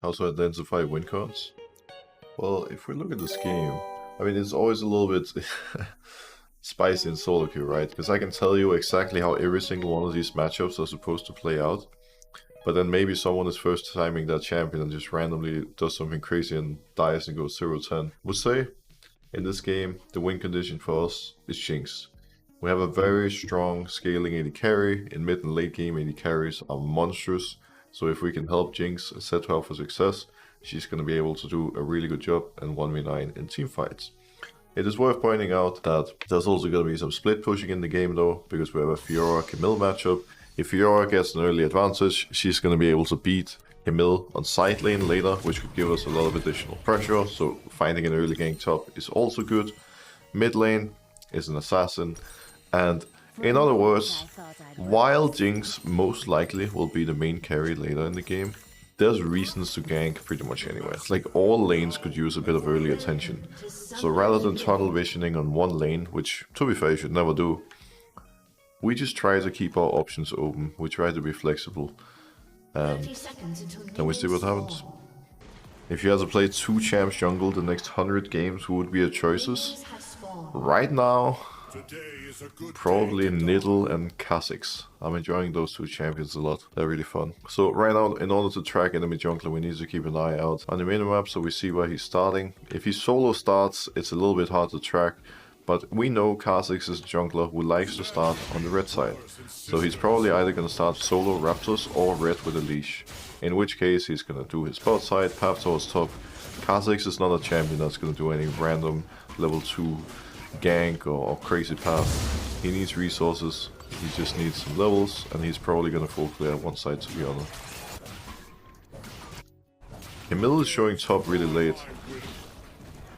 How to identify win cons? Well, if we look at this game, I mean, it's always a little bit spicy in solo queue, right? Because I can tell you exactly how every single one of these matchups are supposed to play out. But then maybe someone is first timing that champion and just randomly does something crazy and dies and goes 0-10. Would say, in this game, the win condition for us is Jinx. We have a very strong scaling AD carry. In mid and late game, AD carries are monstrous. So if we can help Jinx set her up for success, she's going to be able to do a really good job and 1v9 in team fights. It is worth pointing out that there's also going to be some split pushing in the game though, because we have a Fiora Camille matchup. If Fiora gets an early advantage, she's going to be able to beat Camille on side lane later, which could give us a lot of additional pressure, so finding an early gank top is also good. Mid lane is an assassin, and in other words, while Jinx most likely will be the main carry later in the game, there's reasons to gank pretty much anywhere. Like, all lanes could use a bit of early attention. So rather than tunnel visioning on one lane, which to be fair you should never do, we just try to keep our options open. We try to be flexible. And then we see what happens. If you had to play 2 champs jungle the next 100 games, who would be your choices? Right now, probably Niddle and Kha'Zix. I'm enjoying those 2 champions a lot. They're really fun. So right now, in order to track enemy jungler, we need to keep an eye out on the minimap so we see where he's starting. If he solo starts, it's a little bit hard to track. But we know Kha'Zix is a jungler who likes to start on the red side. So he's probably either going to start solo Raptors or red with a leash. In which case he's going to do his bot side, path towards top. Kha'Zix is not a champion that's going to do any random level 2 gank or crazy path. He needs resources, he just needs some levels, and he's probably going to full clear one side, to be honest. Camille is showing top really late.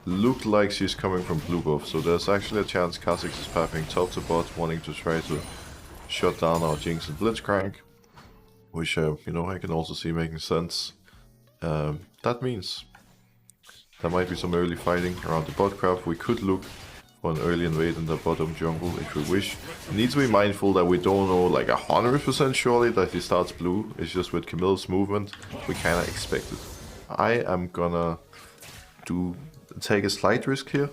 Looked like she's coming from blue buff, so there's actually a chance Kha'Zix is pathing top to bot, wanting to try to shut down our Jinx and Blitzcrank, which, you know, I can also see making sense. That means there might be some early fighting around the bot craft. We could look for an early invade in the bottom jungle if we wish. We need to be mindful that we don't know like 100% surely that he starts blue. It's just with Camille's movement, we kinda expect it. I am gonna take a slight risk here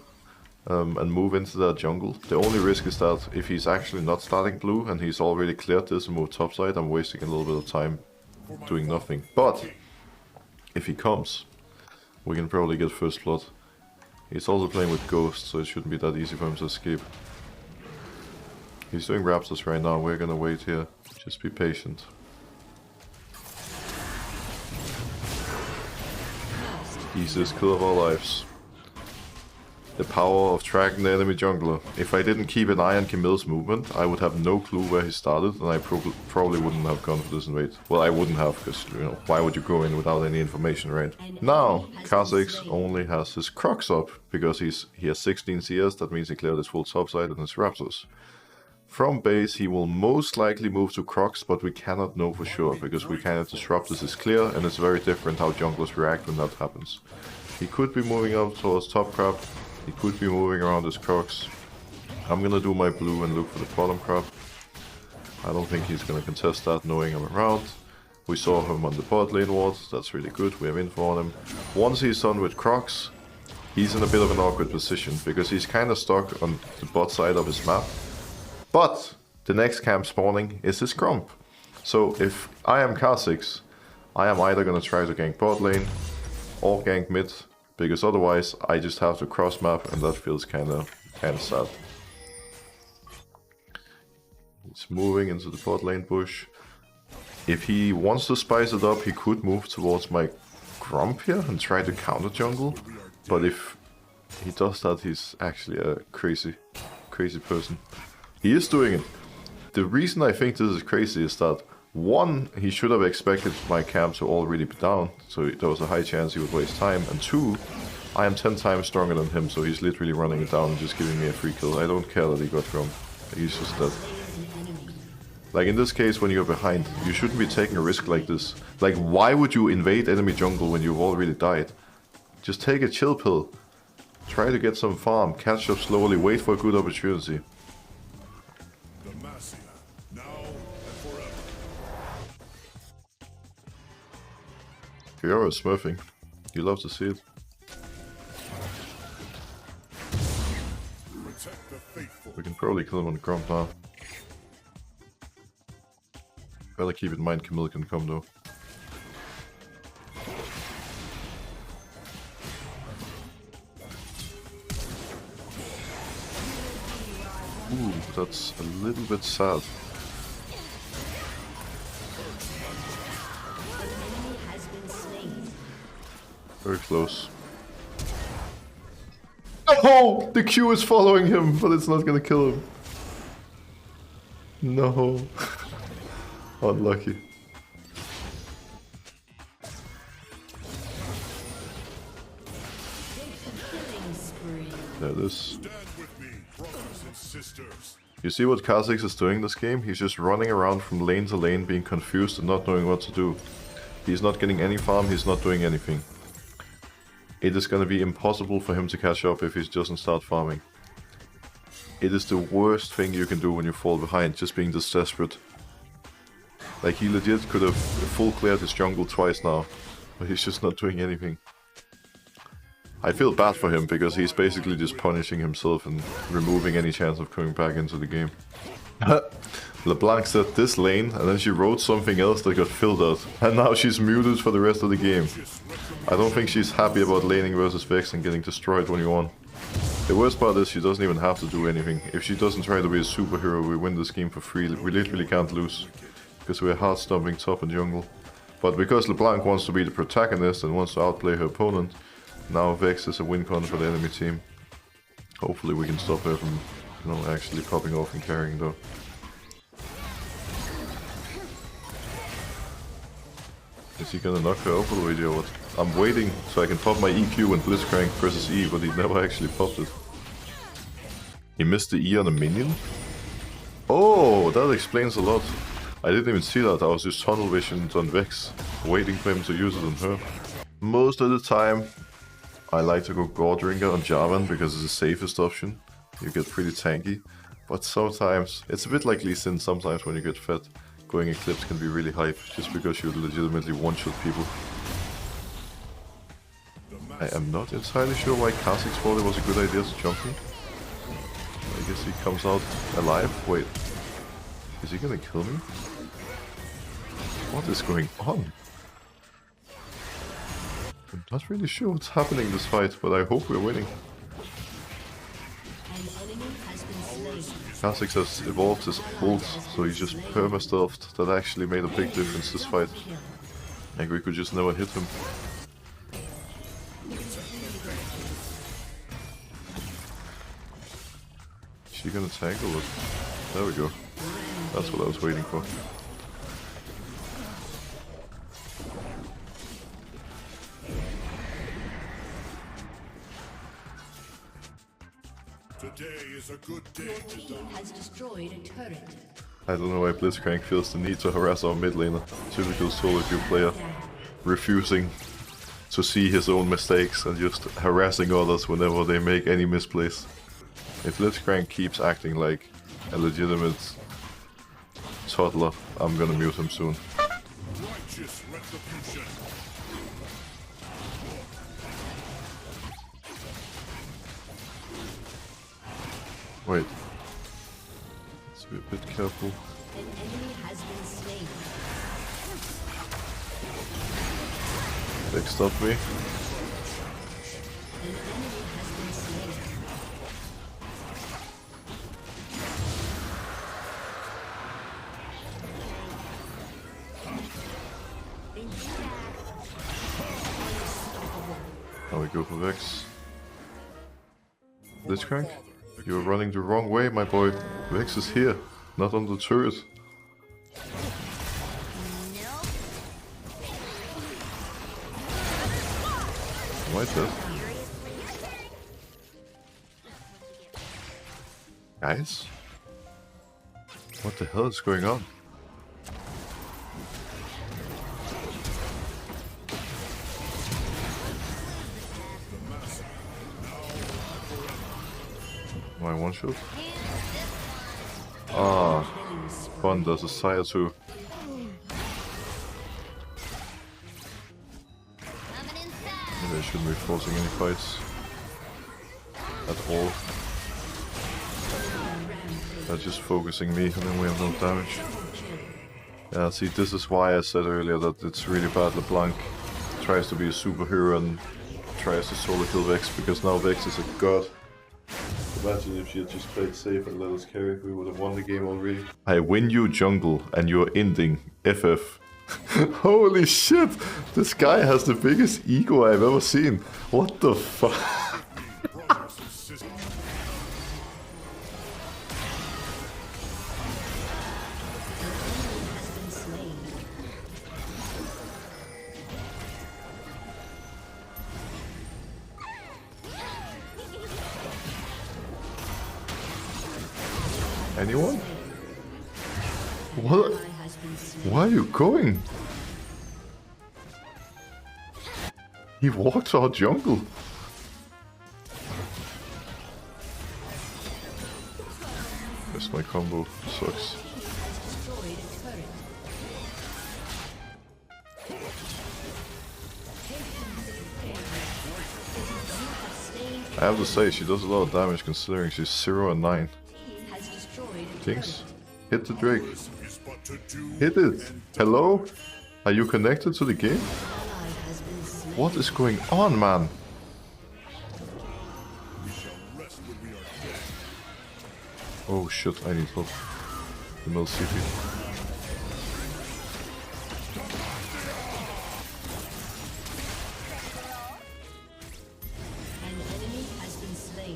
and move into that jungle. The only risk is that if he's actually not starting blue and he's already cleared this and moved topside, I'm wasting a little bit of time doing nothing. But if he comes, we can probably get first blood. He's also playing with Ghost, so it shouldn't be that easy for him to escape. He's doing Raptors right now, we're gonna wait here. Just be patient. Easiest kill of our lives. The power of tracking the enemy jungler. If I didn't keep an eye on Camille's movement, I would have no clue where he started, and I probably wouldn't have gone for this invade. Well, I wouldn't have, because, you know, why would you go in without any information, right? Now, Kha'Zix only has his Crocs up, because he has 16 CS, that means he cleared his full topside and his Raptors. From base, he will most likely move to Crocs, but we cannot know for sure, because we kind of disrupt this is clear, and it's very different how junglers react when that happens. He could be moving up towards top crab. He could be moving around his Crocs. I'm gonna do my blue and look for the bottom crab. I don't think he's gonna contest that knowing I'm around. We saw him on the bot lane ward, that's really good, we have info on him. Once he's done with Crocs, he's in a bit of an awkward position, because he's kinda stuck on the bot side of his map. But the next camp spawning is his Grump. So if I am Kha'Zix, I am either gonna try to gank bot lane or gank mid, because otherwise I just have to cross map, and that feels kinda sad. He's moving into the bot lane bush. If he wants to spice it up, he could move towards my Grump here and try to counter jungle. But if he does that, he's actually a crazy person. He is doing it. The reason I think this is crazy is that, one, he should have expected my camp to already be down, so there was a high chance he would waste time, and two, I am 10 times stronger than him, so he's literally running it down and just giving me a free kill. I don't care that he got from. He's just dead. Like in this case, when you're behind, you shouldn't be taking a risk like this. Like, why would you invade enemy jungle when you've already died? Just take a chill pill. Try to get some farm, catch up slowly, wait for a good opportunity. Fiora is smurfing. You love to see it. We can probably kill him on the ground now. Better keep in mind Camille can come though. Ooh, that's a little bit sad. Very close. Oh! The Q is following him, but it's not gonna kill him. No. Unlucky. There it is. You see what Kha'Zix is doing this game? He's just running around from lane to lane, being confused and not knowing what to do. He's not getting any farm, he's not doing anything. It is gonna be impossible for him to catch up if he doesn't start farming. It is the worst thing you can do when you fall behind, just being this desperate. Like, he legit could have full cleared his jungle twice now, but he's just not doing anything. I feel bad for him, because he's basically just punishing himself and removing any chance of coming back into the game. LeBlanc said this lane, and then she wrote something else that got filled out. And now she's muted for the rest of the game. I don't think she's happy about laning versus Vex and getting destroyed 1v1. The worst part is she doesn't even have to do anything. If she doesn't try to be a superhero, we win this game for free. We literally can't lose. Because we're hard stomping top and jungle. But because LeBlanc wants to be the protagonist and wants to outplay her opponent, now Vex is a win con for the enemy team. Hopefully we can stop her from, you know, actually popping off and carrying though. Is he gonna knock her over the way or what? I'm waiting so I can pop my EQ when Blitzcrank presses E, but he never actually popped it. He missed the E on a minion? Oh, that explains a lot. I didn't even see that, I was just tunnel visioned on Vex, waiting for him to use it on her. Most of the time, I like to go Gordringer on Jarvan because it's the safest option. You get pretty tanky. But sometimes, it's a bit like Lee Sin, sometimes when you get fed, going Eclipse can be really hype, just because you legitimately one-shot people. I am not entirely sure why Kha'Zix thought it was a good idea to jump me. I guess he comes out alive. Wait, is he gonna kill me? What is going on? I'm not really sure what's happening in this fight, but I hope we're winning. Kha'Zix has evolved his ult, so he just perma-stealthed. That actually made a big difference this fight. Like, we could just never hit him. Is she gonna tank or what? There we go. That's what I was waiting for. Today is a good day. Your team has destroyed a turret. I don't know why Blitzcrank feels the need to harass our mid laner. Typical solo queue player. Refusing to see his own mistakes and just harassing others whenever they make any misplays. If Blitzcrank keeps acting like a legitimate toddler, I'm gonna mute him soon. Righteous retribution. Wait. Let's be a bit careful. An enemy has been slain. They stopped me. An enemy has been slain. Now we go for Vex. Blitzcrank? You're running the wrong way, my boy. Vex is here, not on the turret. Am I dead? Guys? What the hell is going on? My one shot? Ah, fun, there's a Sire too. Maybe I shouldn't be forcing any fights at all. They're just focusing me and then we have no damage. Yeah, see, this is why I said earlier that it's really bad LeBlanc tries to be a superhero and tries to solo kill Vex, because now Vex is a god. Imagine if she had just played safe and let us carry, we would have won the game already. I win you jungle and you're ending FF. Holy shit! This guy has the biggest ego I've ever seen. What the fuck? Anyone? What? Why are you going? He walks out jungle. That's my combo. Sucks. I have to say, she does a lot of damage considering she's 0 and 9. Jinx, hit the Drake. Hit it! Hello? Are you connected to the game? What is going on, man? Oh shit, I need help. The middle CP.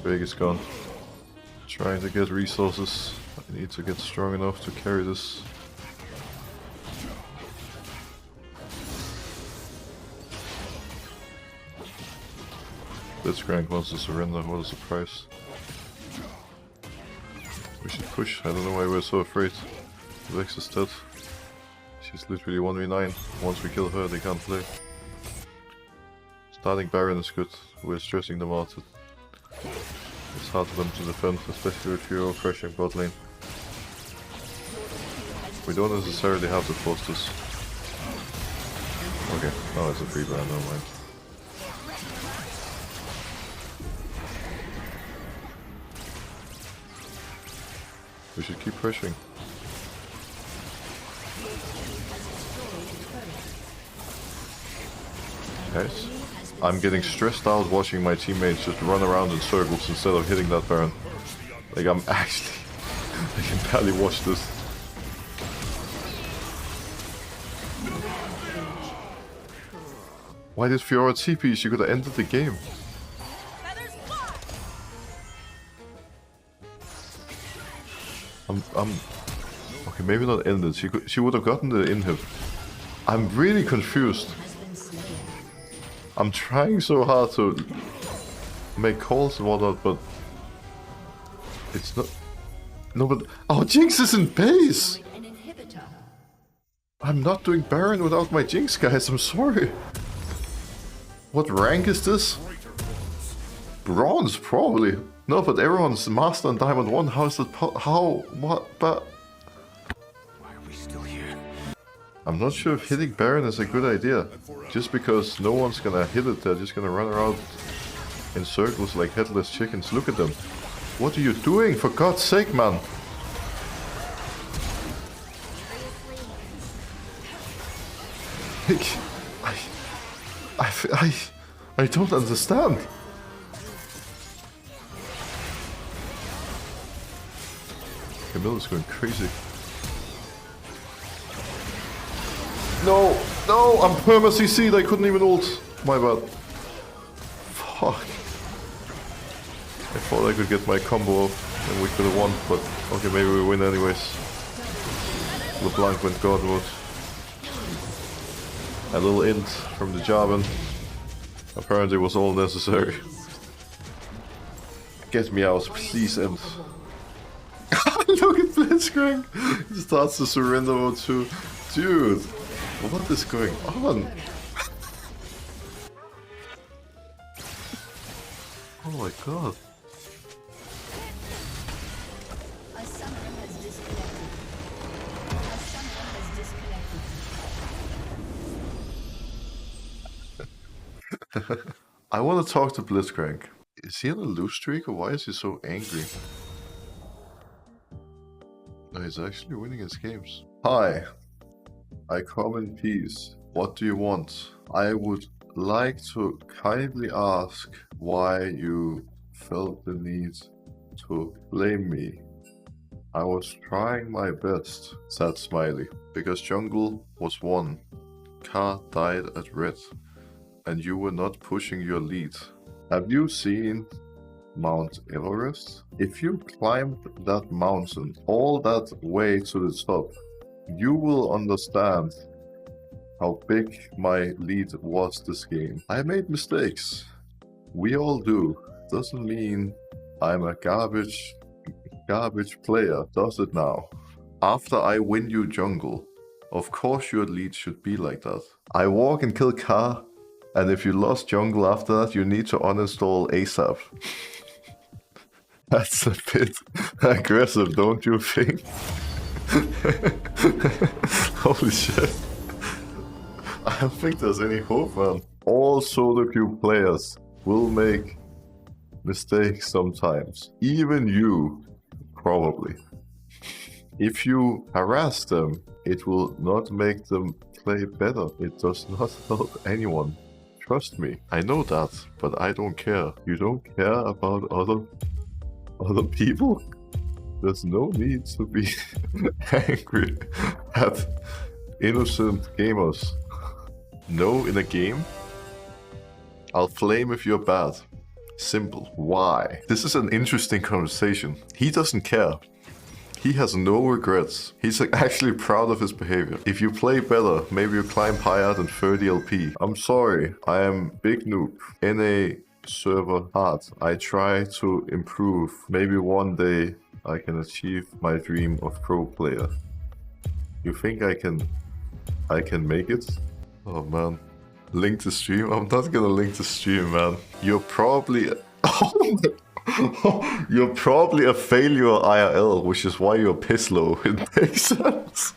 Drake is gone. Trying to get resources. I need to get strong enough to carry this. Blitzcrank wants to surrender, what a surprise. We should push, I don't know why we're so afraid. Vex is dead. She's literally 1v9. Once we kill her, they can't play. Starting Baron is good, we're stressing them out. It's hard for them to defend, especially if you're crashing bot lane. We don't necessarily have to force this. Okay, oh, it's a free Baron, never mind. We should keep pushing. Guys, I'm getting stressed out watching my teammates just run around in circles instead of hitting that Baron. Like, I'm actually... I can barely watch this. Why did Fiora TP? She could have ended the game. Okay, maybe not ended. She would have gotten the inhib. I'm really confused. I'm trying so hard to make calls and whatnot, but it's not. No, but oh, Jinx is in base. I'm not doing Baron without my Jinx, guys. I'm sorry. What rank is this? Bronze, probably. No, but everyone's Master and Diamond 1. How is that? How? What? But why are we still here? I'm not sure if hitting Baron is a good idea. Just because no one's gonna hit it, they're just gonna run around in circles like headless chickens. Look at them. What are you doing? For God's sake, man! I don't understand. Camilla's going crazy. No, no, I'm perma CC'd, I couldn't even ult. My bad. Fuck. I thought I could get my combo off and we could have won, but okay, maybe we win anyways. LeBlanc went God mode. A little int from the Jarvan. Apparently was all necessary. Get me out, please, end. Look at Blitzcrank! He starts to surrender mode too. Dude, what is going on? Oh my god. A summoner has disconnected. A summoner has disconnected. I want to talk to Blitzcrank. Is he on a loose streak or why is he so angry? No, he's actually winning his games. Hi, I come in peace. What do you want? I would like to kindly ask why you felt the need to blame me. I was trying my best, said Smiley, because jungle was won. Car died at red, and you were not pushing your lead. Have you seen Mount Everest? If you climbed that mountain all that way to the top, you will understand how big my lead was this game. I made mistakes. We all do. Doesn't mean I'm a garbage player, does it now? After I win you jungle, of course your lead should be like that. I walk and kill Ka, and if you lost jungle after that, you need to uninstall ASAP. That's a bit aggressive, don't you think? Holy shit. I don't think there's any hope, man. All solo queue players will make mistakes sometimes. Even you, probably. If you harass them, it will not make them play better. It does not help anyone. Trust me. I know that, but I don't care. You don't care about other people? There's no need to be angry at innocent gamers. No in a game? I'll flame if you're bad. Simple. Why? This is an interesting conversation. He doesn't care. He has no regrets. He's actually proud of his behavior. If you play better, maybe you climb higher than 30 LP. I'm sorry, I am big noob. NA server hard. I try to improve. Maybe one day I can achieve my dream of pro player. You think I can make it? Oh man. Link the stream? I'm not gonna link the stream, man. You're probably you're probably a failure IRL, which is why you're piss low. It makes sense.